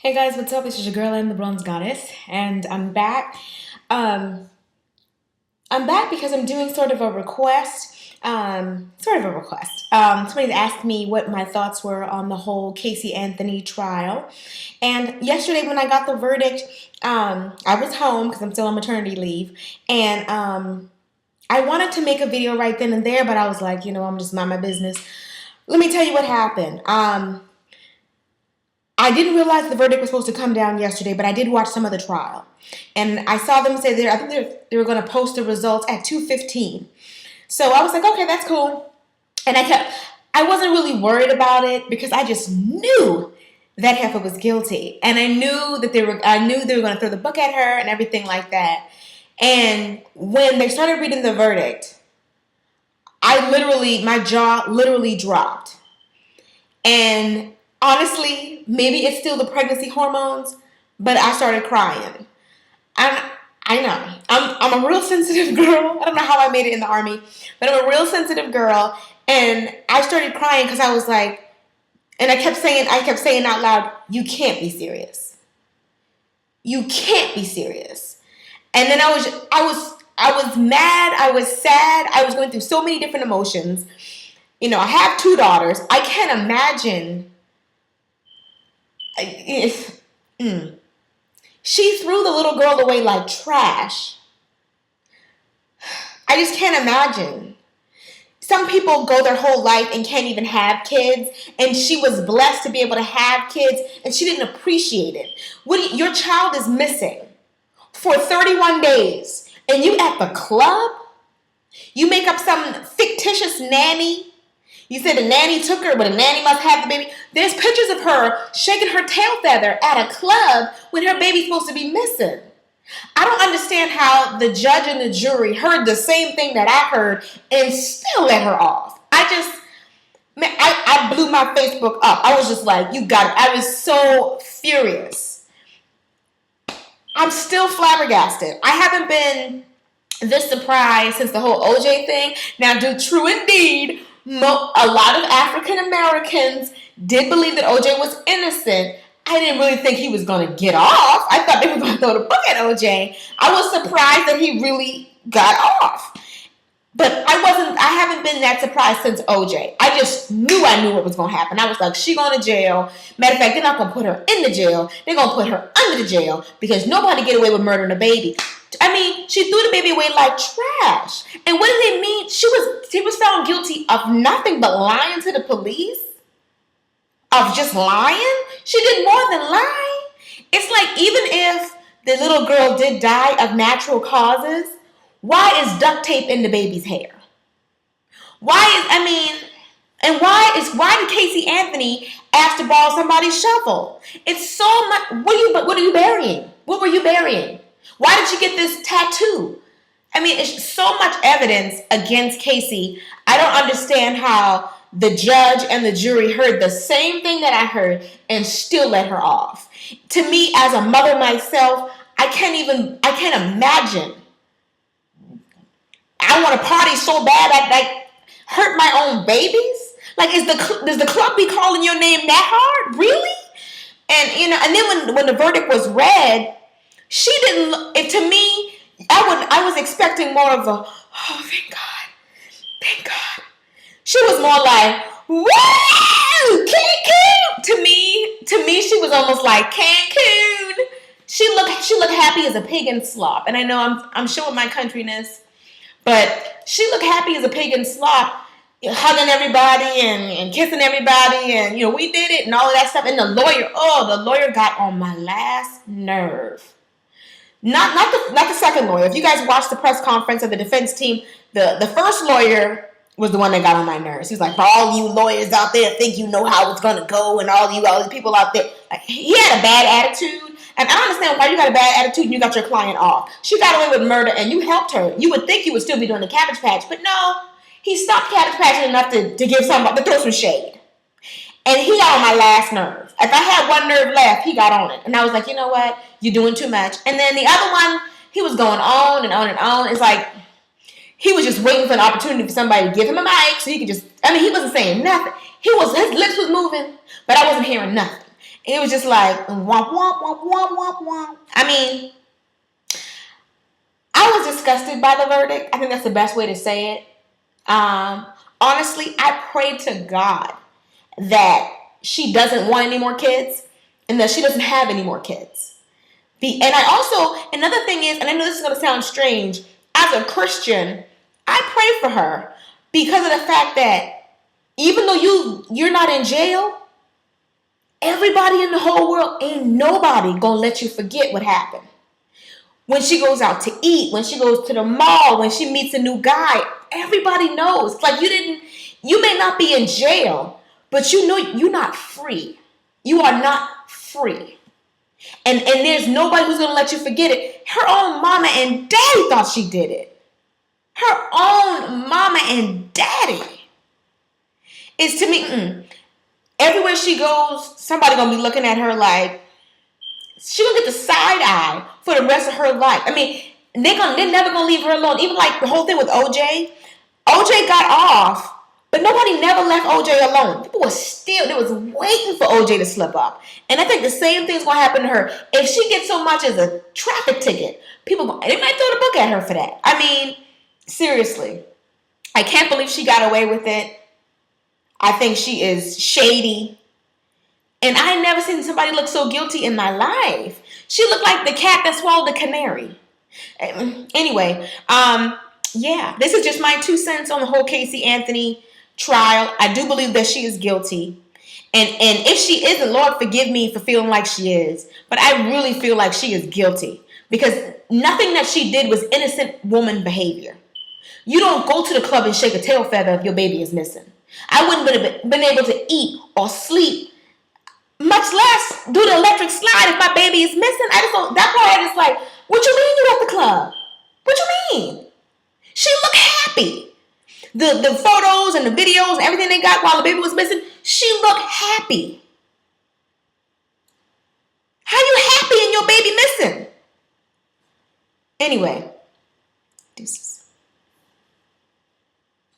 Hey guys, what's up? This is your girl, I'm the Bronze Goddess, and I'm back. Um, I'm back because I'm doing sort of a request. Somebody's asked me what my thoughts were on the whole Casey Anthony trial. And yesterday, when I got the verdict, I was home because I'm still on maternity leave. And I wanted to make a video right then and there, but I was like, I'm just mind my business. Let me tell you what happened. I didn't realize the verdict was supposed to come down yesterday, but I did watch some of the trial. And I saw them say I think they were going to post the results at 2:15. So I was like, okay, that's cool. And I wasn't really worried about it because I just knew that Heffa was guilty. And I knew they were going to throw the book at her and everything like that. And when they started reading the verdict, my jaw literally dropped. And honestly, maybe it's still the pregnancy hormones, but I started crying. I know. I'm a real sensitive girl. I don't know how I made it in the army, but I'm a real sensitive girl. And I started crying because I was like, and I kept saying out loud, you can't be serious. You can't be serious. And then I was mad, I was sad, I was going through so many different emotions. I have two daughters. I can't imagine if she threw the little girl away like trash. I just can't imagine. Some people go their whole life and can't even have kids, and she was blessed to be able to have kids, and she didn't appreciate it. Your child is missing for 31 days, and you at the club? You make up some fictitious nanny. You said the nanny took her, but the nanny must have the baby. There's pictures of her shaking her tail feather at a club when her baby's supposed to be missing. I don't understand how the judge and the jury heard the same thing that I heard and still let her off. I blew my Facebook up. I was just like, you got it. I was so furious. I'm still flabbergasted. I haven't been this surprised since the whole OJ thing. Now, true indeed, a lot of African Americans did believe that OJ was innocent. I didn't really think he was going to get off. I thought they were going to throw the book at OJ. I was surprised that he really got off. But I haven't been that surprised since OJ. I just knew what was going to happen. I was like, she going to jail. Matter of fact, they're not going to put her in the jail. They're going to put her under the jail because nobody get away with murdering a baby. I mean, she threw the baby away like trash. And what did they mean? She was found guilty of nothing but lying to the police? Of just lying? She did more than lie. It's like, even if the little girl did die of natural causes, why is duct tape in the baby's hair? Why did Casey Anthony ask to borrow somebody's shovel? It's so much. What are you burying? What were you burying? Why did you get this tattoo? I mean, it's so much evidence against Casey. I don't understand how the judge and the jury heard the same thing that I heard and still let her off. To me, as a mother myself, I can't imagine. I want to party so bad I hurt my own babies. Like, does the club be calling your name that hard? Really? And then when the verdict was read, she didn't. To me, I was expecting more of a, oh, thank God. She was more like, woo, Cancun. To me, she was almost like Cancun. She looked happy as a pig in slop, and I know I'm showing my countryness, but she looked happy as a pig in slop, hugging everybody and kissing everybody, and we did it and all of that stuff. And the lawyer got on my last nerve. Not the second lawyer. If you guys watched the press conference of the defense team, the first lawyer was the one that got on my nerves. He was like, for all you lawyers out there think you know how it's going to go, and all these people out there. Like, he had a bad attitude. And I don't understand why you got a bad attitude and you got your client off. She got away with murder and you helped her. You would think you would still be doing the Cabbage Patch, but no. He stopped Cabbage Patching enough to throw some shade. And he got on my last nerve. If I had one nerve left, he got on it. And I was like, you know what? You're doing too much. And then the other one, he was going on and on and on. It's like he was just waiting for an opportunity for somebody to give him a mic so he could he wasn't saying nothing. His lips was moving, but I wasn't hearing nothing. It was just like, womp, womp, womp, womp, womp, womp. I mean, I was disgusted by the verdict. I think that's the best way to say it. Honestly, I pray to God that she doesn't want any more kids and that she doesn't have any more kids. And I also, another thing is, and I know this is going to sound strange, as a Christian, I pray for her because of the fact that even though you're not in jail, everybody in the whole world, ain't nobody gonna let you forget what happened. When she goes out to eat, when she goes to the mall, when she meets a new guy, everybody knows. Like you may not be in jail, but you know you're not free. You are not free. And there's nobody who's gonna let you forget it. Her own mama and daddy thought she did it. Her own mama and daddy. It's to me, everywhere she goes, somebody gonna be looking at her like she gonna get the side eye for the rest of her life. I mean, they're never gonna leave her alone. Even like the whole thing with OJ. OJ got off, but nobody never left OJ alone. People they was waiting for OJ to slip up. And I think the same thing's gonna happen to her. If she gets so much as a traffic ticket, they might throw the book at her for that. I mean, seriously. I can't believe she got away with it. I think she is shady. And I never seen somebody look so guilty in my life. She looked like the cat that swallowed the canary. Anyway, yeah, this is just my 2 cents on the whole Casey Anthony trial. I do believe that she is guilty. And if she isn't, Lord, forgive me for feeling like she is. But I really feel like she is guilty. Because nothing that she did was innocent woman behavior. You don't go to the club and shake a tail feather if your baby is missing. I wouldn't have been able to eat or sleep, much less do the electric slide if my baby is missing. I just don't, that part is like, what you mean you at the club? What you mean? She looked happy. The photos and the videos and everything they got while the baby was missing, she looked happy. How you happy and your baby missing? Anyway, deuces.